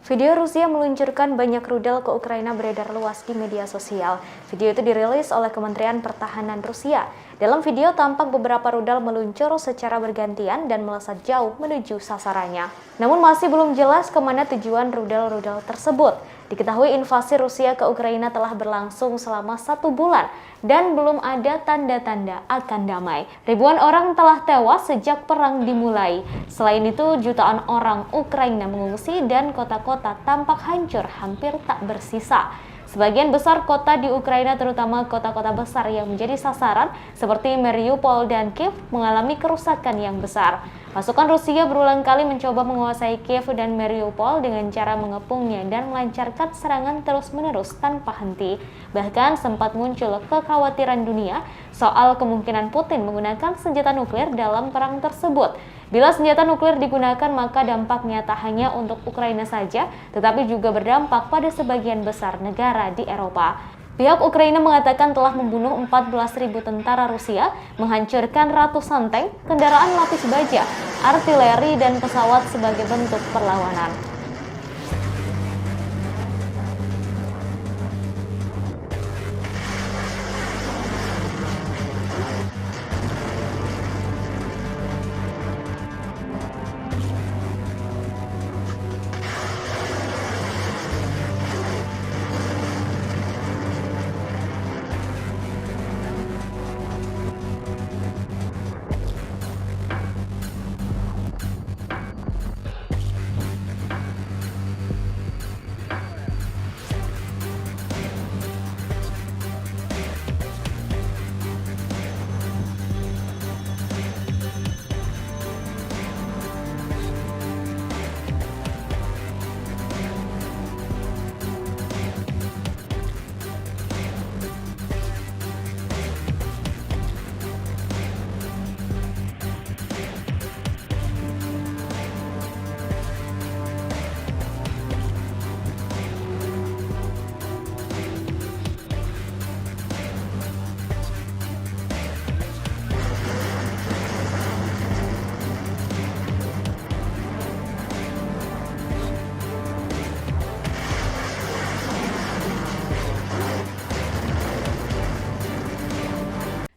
Video Rusia meluncurkan banyak rudal ke Ukraina beredar luas di media sosial. Video itu dirilis oleh Kementerian Pertahanan Rusia. Dalam video tampak beberapa rudal meluncur secara bergantian dan melesat jauh menuju sasarannya. Namun masih belum jelas kemana tujuan rudal-rudal tersebut. Diketahui invasi Rusia ke Ukraina telah berlangsung selama 1 bulan dan belum ada tanda-tanda akan damai. Ribuan orang telah tewas sejak perang dimulai. Selain itu, jutaan orang Ukraina mengungsi dan kota-kota tampak hancur hampir tak bersisa. Sebagian besar kota di Ukraina, terutama kota-kota besar yang menjadi sasaran seperti Mariupol dan Kiev, mengalami kerusakan yang besar. Pasukan Rusia berulang kali mencoba menguasai Kiev dan Mariupol dengan cara mengepungnya dan melancarkan serangan terus-menerus tanpa henti. Bahkan sempat muncul kekhawatiran dunia soal kemungkinan Putin menggunakan senjata nuklir dalam perang tersebut. Bila senjata nuklir digunakan, maka dampaknya tak hanya untuk Ukraina saja, tetapi juga berdampak pada sebagian besar negara di Eropa. Pihak Ukraina mengatakan telah membunuh 14.000 tentara Rusia, menghancurkan ratusan tank, kendaraan lapis baja, artileri, dan pesawat sebagai bentuk perlawanan.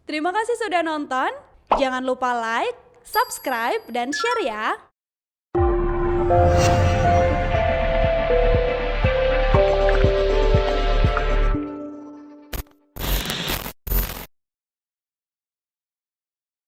Terima kasih sudah nonton. Jangan lupa like, subscribe, dan share ya.